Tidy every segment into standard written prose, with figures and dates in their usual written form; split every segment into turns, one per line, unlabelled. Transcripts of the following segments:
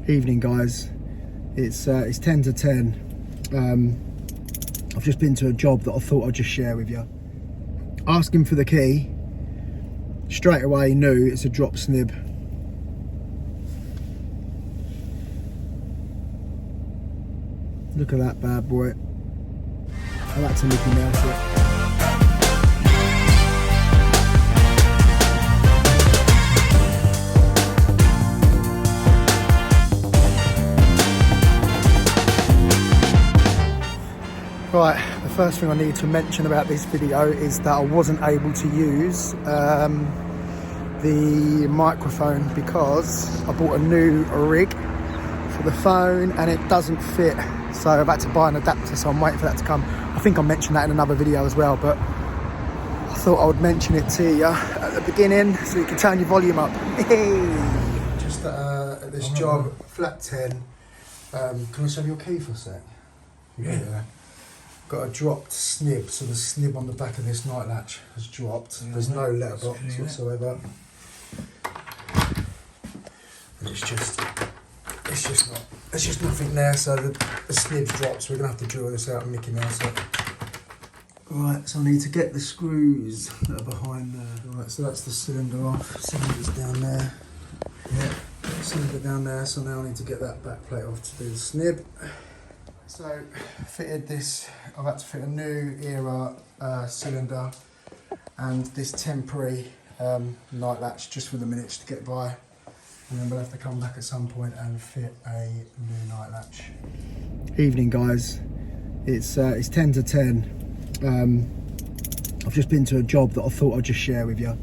Evening, guys. It's 10 to 10. I've just been to a job that I thought I'd just share with you. Asking for the key, straight away knew it's a drop snib. Look at that bad boy. I like to Mickey Mouse it. Right, the first thing I need to mention about this video is that I wasn't able to use the microphone because I bought a new rig for the phone and it doesn't fit. So I've had to buy an adapter, so I'm waiting for that to come. I think I mentioned that in another video as well, but I thought I would mention it to you at the beginning so you can turn your volume up. Just at this job, flat 10. Can I show your key for a sec? Yeah. Got a dropped snib, so the snib on the back of this night latch has dropped. There's no letterbox whatsoever, and it's just nothing there. So the snib's dropped, so we're gonna have to drill this out and Mickey Mouse it. Right, so I need to get the screws that are behind there. Right, so that's the cylinder off. Cylinder's down there. Yeah, cylinder down there. So now I need to get that back plate off to do the snib. So fitted this, I've had to fit a new era cylinder and this temporary night latch just for the minutes to get by, and then we'll have to come back at some point and fit a new night latch. Evening, guys. It's 10 to 10. I've just been to a job that I thought I'd just share with you.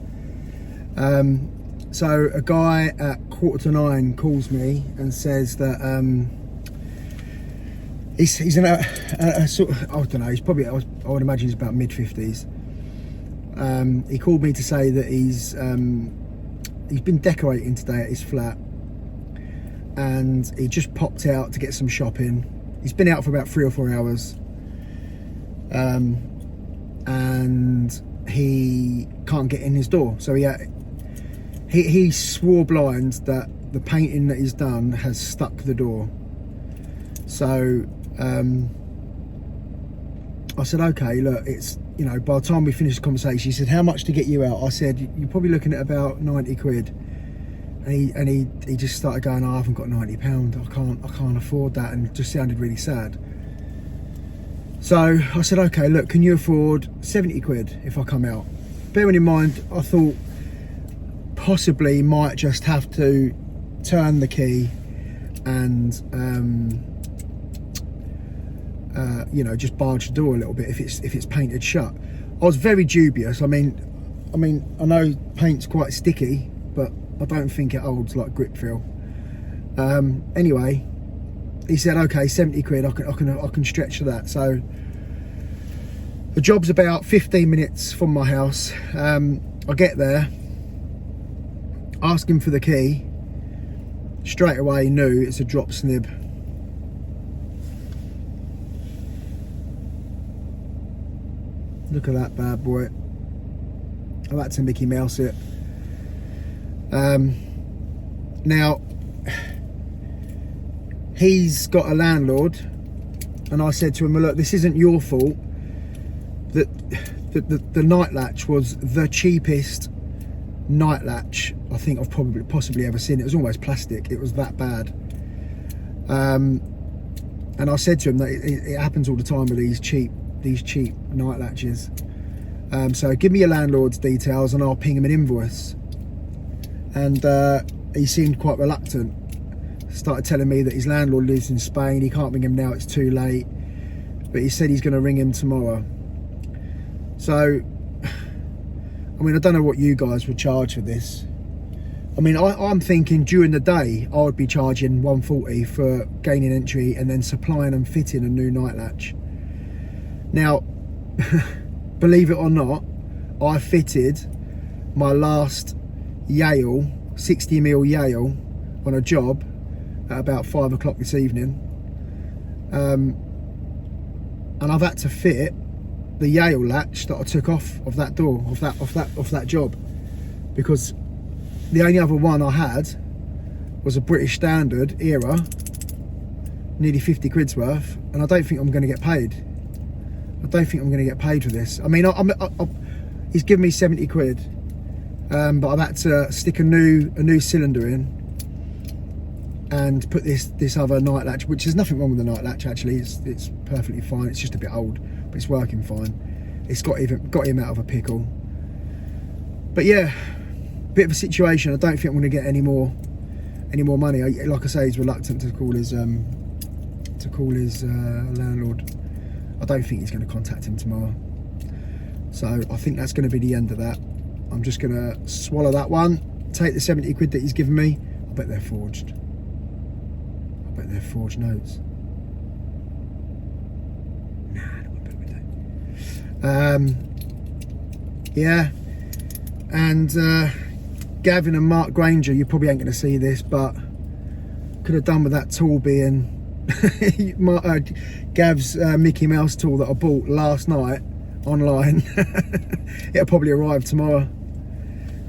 So a guy at 8:45 calls me and says that he's in a sort of, I don't know, he's probably, I would imagine he's about mid-50s. He called me to say that he's been decorating today at his flat and he just popped out to get some shopping. He's been out for about 3 or 4 hours, and he can't get in his door. So he swore blind that the painting that he's done has stuck the door. So I said, okay, look, it's, you know, by the time we finished the conversation, he said, how much to get you out? I said, you're probably looking at about 90 quid. And he just started going, oh, I haven't got £90. I can't afford that. And it just sounded really sad. So I said, okay, look, can you afford 70 quid if I come out? Bearing in mind, I thought possibly might just have to turn the key and you know, just barge the door a little bit if it's painted shut. I was very dubious. I mean, I know paint's quite sticky, but I don't think it holds like grip feel. Anyway, he said, okay, 70 quid. I can stretch to that. So the job's about 15 minutes from my house. I get there, asking for the key. Straight away knew it's a drop snib. Look at that bad boy. I like to Mickey Mouse it. Now, he's got a landlord, and I said to him, well, look, this isn't your fault. The night latch was the cheapest night latch I think I've possibly ever seen. It was almost plastic. It was that bad. And I said to him that it happens all the time with these cheap night latches. So give me your landlord's details and I'll ping him an invoice. And he seemed quite reluctant. Started telling me that his landlord lives in Spain. He can't ring him now, it's too late. But he said he's going to ring him tomorrow. So, I mean, I don't know what you guys would charge for this. I mean, I'm thinking during the day I would be charging 140 for gaining entry and then supplying and fitting a new night latch. Now, believe it or not, I fitted my last Yale, 60mm Yale, on a job at about 5 o'clock this evening. And I've had to fit the Yale latch that I took off of that door, off that job, because the only other one I had was a British Standard era, nearly 50 quid's worth, and I don't think I'm going to get paid. I don't think I'm going to get paid for this. I mean, he's given me 70 quid, but I've had to stick a new cylinder in and put this other night latch, which there's nothing wrong with the night latch actually. It's perfectly fine. It's just a bit old, but it's working fine. It's got him out of a pickle. But yeah, bit of a situation. I don't think I'm going to get any more money. Like I say, he's reluctant to call his landlord. I don't think he's going to contact him tomorrow. So I think that's going to be the end of that. I'm just going to swallow that one, take the 70 quid that he's given me. I bet they're forged. I bet they're forged notes. Nah, I bet we don't. Yeah. And Gavin and Mark Granger, you probably ain't going to see this, but could have done with that tool being Gav's Mickey Mouse tool that I bought last night online. It'll probably arrive tomorrow.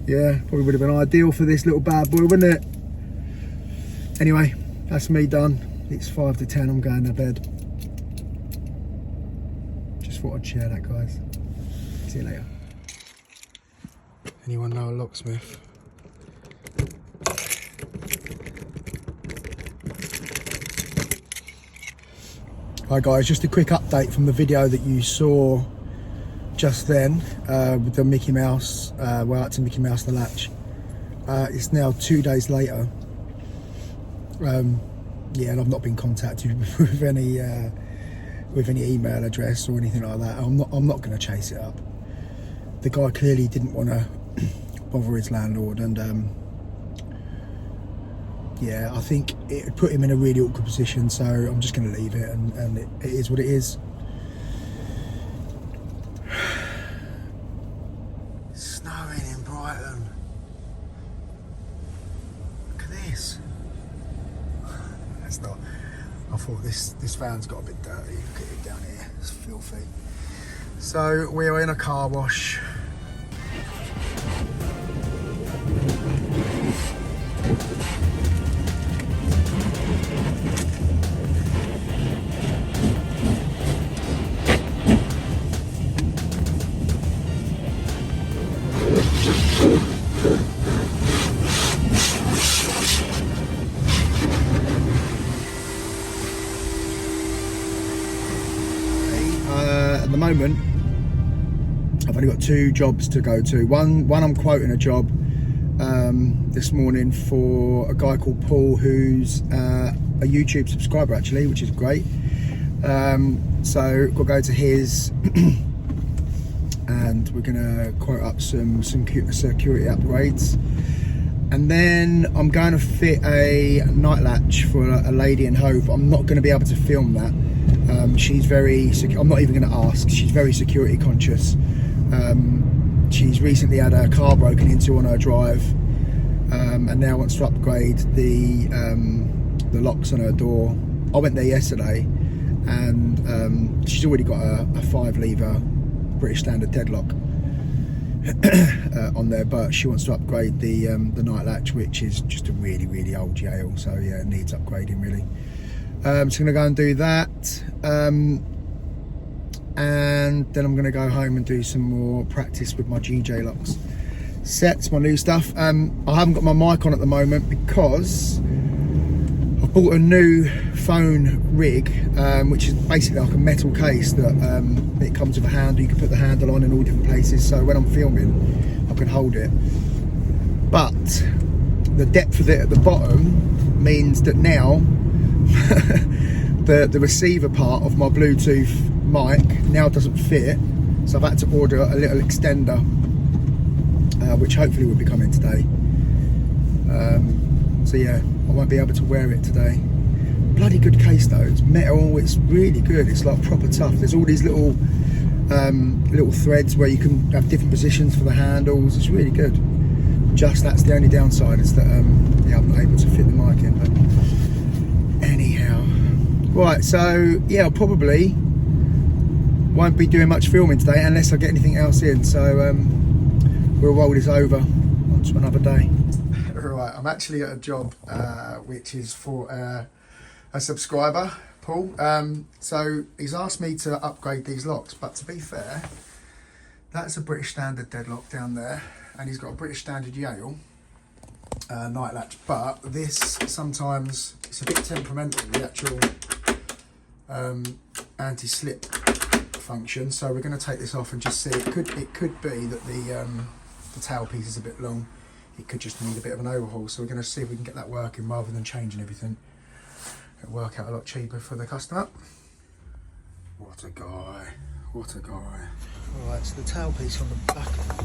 Yeah, probably would have been ideal for this little bad boy, wouldn't it? Anyway, that's me done. It's 5 to 10, I'm going to bed. Just thought I'd share that, guys. See you later. Anyone know a locksmith? Hi guys, just a quick update from the video that you saw just then with the Mickey Mouse, we're out to Mickey Mouse the latch. It's now 2 days later. Yeah, and I've not been contacted with any email address or anything like that. I'm not going to chase it up. The guy clearly didn't want to bother his landlord, and yeah, I think it put him in a really awkward position, so I'm just going to leave it, and it is what it is. It's snowing in Brighton. Look at this. That's not. I thought this van's got a bit dirty. Look at it down here. It's filthy. So we're in a car wash. At the moment, I've only got 2 jobs to go to. One I'm quoting a job this morning for a guy called Paul, who's a YouTube subscriber actually, which is great. So we'll go to his and we're gonna quote up some security upgrades, and then I'm going to fit a night latch for a lady in Hove. I'm not going to be able to film that. She's very I'm not even going to ask. She's very security conscious. She's recently had her car broken into on her drive, and now wants to upgrade the locks on her door. I went there yesterday, and she's already got a 5-lever British Standard deadlock on there, but she wants to upgrade the night latch, which is just a really old Yale, so yeah, it needs upgrading really. So I'm going to go and do that, and then I'm going to go home and do some more practice with my GJ locks sets, my new stuff. I haven't got my mic on at the moment because I bought a new phone rig, which is basically like a metal case that it comes with a handle. You can put the handle on in all different places, so when I'm filming I can hold it. But the depth of it at the bottom means that now the receiver part of my Bluetooth mic now doesn't fit, so I've had to order a little extender, which hopefully will be coming today. So yeah, I won't be able to wear it today. Bloody good case though, it's metal, it's really good, it's like proper tough. There's all these little threads where you can have different positions for the handles. It's really good. Just that's the only downside, is that yeah, I'm not able to fit the mic in. But anyhow, right, so yeah, I probably won't be doing much filming today unless I get anything else in, so we'll roll this over onto another day. Right, I'm actually at a job which is for a subscriber, Paul. So he's asked me to upgrade these locks, but to be fair, that's a British Standard deadlock down there, and he's got a British Standard Yale Nightlatch, but this sometimes it's a bit temperamental, the actual anti-slip function. So we're going to take this off and just see. It could be that the tailpiece is a bit long. It could just need a bit of an overhaul. So we're going to see if we can get that working rather than changing everything. It'll work out a lot cheaper for the customer. What a guy! What a guy! All right, so the tailpiece on the back of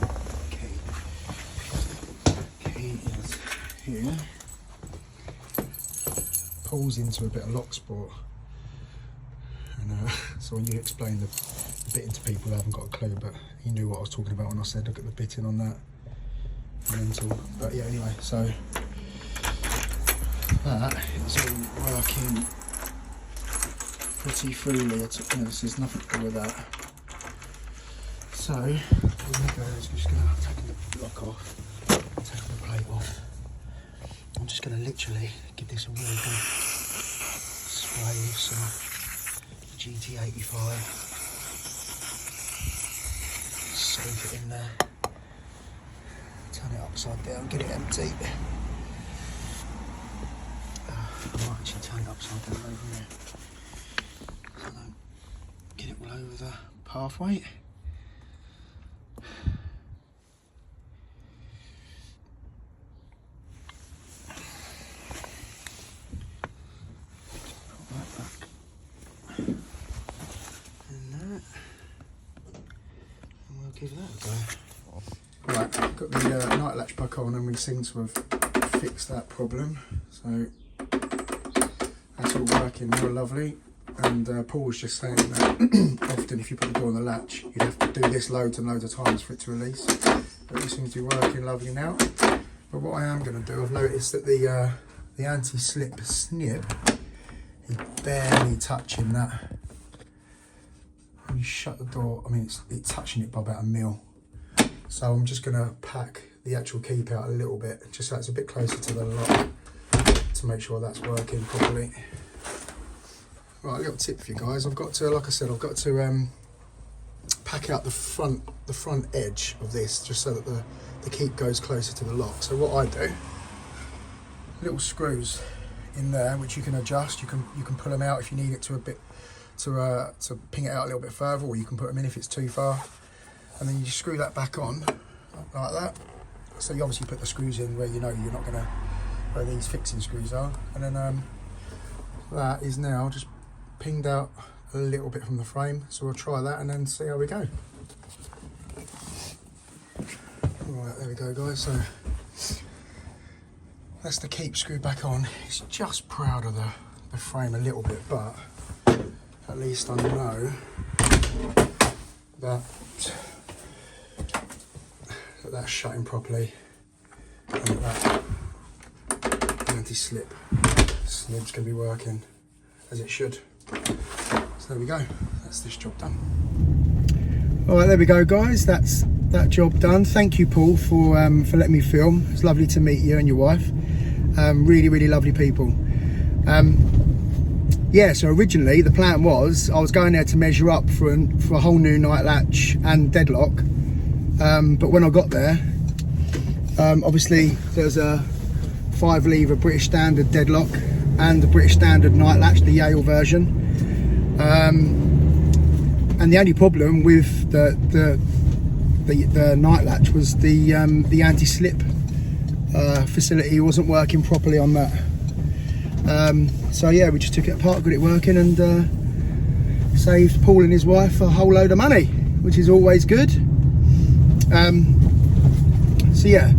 the key is here. Pulls into a bit of lock sport. And so when you explain the bitting to people, they haven't got a clue, but he knew what I was talking about when I said look at the bitting on that. Mental. But yeah, anyway, so that is all working pretty freely. There's nothing to do with that. So what we're going to go is just going to take the lock off, take the plate off. I'm just going to literally give this a really good spray with some GT85. Soak it in there. Turn it upside down, get it empty. I might actually turn it upside down over here, so I don't get it all over the pathway. Give that a go. Right, got the Nightlatch back on, and we seem to have fixed that problem. So that's all working real lovely. And Paul was just saying that often if you put the door on the latch, you'd have to do this loads and loads of times for it to release. But it seems to be working lovely now. But what I am going to do, I've noticed that the anti-slip snip is barely touching that. When you shut the door, I mean it's touching it by about a mil. So I'm just going to pack the actual keep out a little bit, just so it's a bit closer to the lock, to make sure that's working properly. Right, a little tip for you guys. I've got to, like I said, I've got to pack out the front edge of this, just so that the keep goes closer to the lock. So what I do, little screws in there which you can adjust. You can pull them out if you need it to a bit. To ping it out a little bit further, or you can put them in if it's too far, and then you just screw that back on like that. So you obviously put the screws in where you know you're not going to, where these fixing screws are, and then that is now just pinged out a little bit from the frame. So we'll try that and then see how we go. Right, there we go guys, so that's the keep screwed back on. It's just proud of the frame a little bit, but at least I know that that's shutting properly, and that anti-slip snip's going to be working as it should. So there we go, that's this job done. Alright, there we go guys, that's that job done. Thank you Paul for letting me film. It's lovely to meet you and your wife. Really lovely people. Yeah, so originally the plan was I was going there to measure up for a whole new Nightlatch and deadlock, but when I got there, obviously there's a 5-lever British Standard deadlock and the British Standard Nightlatch, the Yale version, and the only problem with the Nightlatch was the anti-slip facility wasn't working properly on that. So yeah, we just took it apart, got it working, and saved Paul and his wife a whole load of money, which is always good. So yeah,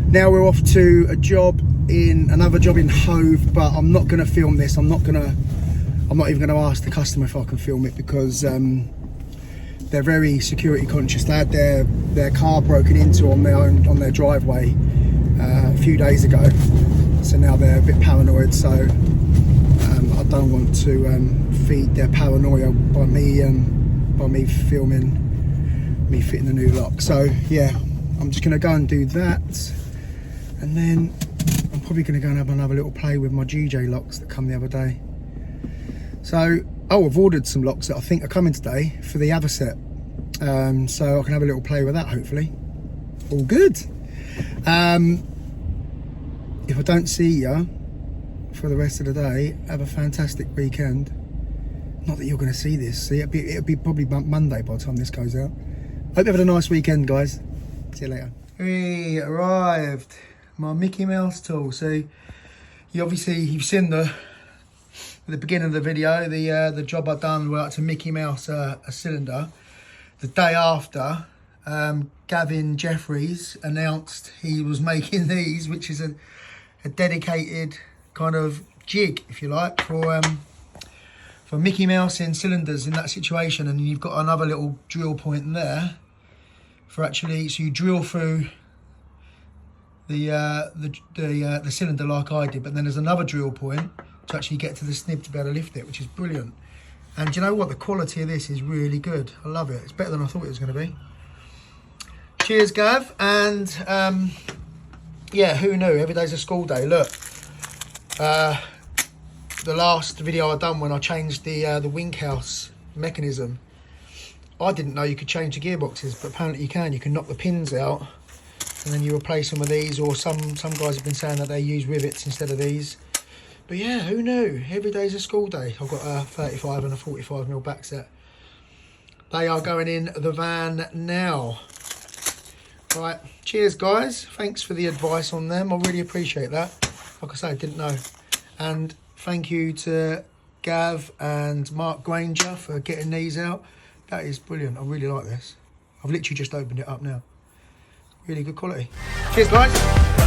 now we're off to another job in Hove, but I'm not going to film this. I'm not even going to ask the customer if I can film it, because they're very security conscious. They had their car broken into on their driveway a few days ago. So now they're a bit paranoid, so I don't want to feed their paranoia by me filming me fitting the new lock. So yeah, I'm just going to go and do that, and then I'm probably going to go and have another little play with my GJ locks that come the other day. So, oh, I've ordered some locks that I think are coming today for the other set. So I can have a little play with that, hopefully. All good. If I don't see you for the rest of the day, have a fantastic weekend. Not that you're going to see this. See, it'll be probably Monday by the time this goes out. Hope you have a nice weekend, guys. See you later. We arrived. My Mickey Mouse tool. So you've seen at the beginning of the video the job I've done where I had to Mickey Mouse a cylinder. The day after, Gavin Jeffries announced he was making these, which is a dedicated kind of jig, if you like, for Mickey Mouse in cylinders in that situation. And you've got another little drill point there for actually, so you drill through the cylinder like I did, but then there's another drill point to actually get to the snib to be able to lift it, which is brilliant. And you know what? The quality of this is really good. I love it. It's better than I thought it was going to be. Cheers, Gav. And yeah, who knew? Every day's a school day. Look, the last video I done when I changed the wing house mechanism, I didn't know you could change the gearboxes, but apparently you can. You can knock the pins out and then you replace them with these, or some guys have been saying that they use rivets instead of these. But yeah, who knew? Every day's a school day. I've got a 35 and a 45mm back set. They are going in the van now. Right, cheers guys. Thanks for the advice on them. I really appreciate that. Like I say, I didn't know. And thank you to Gav and Mark Granger for getting these out. That is brilliant. I really like this. I've literally just opened it up now. Really good quality. Cheers guys.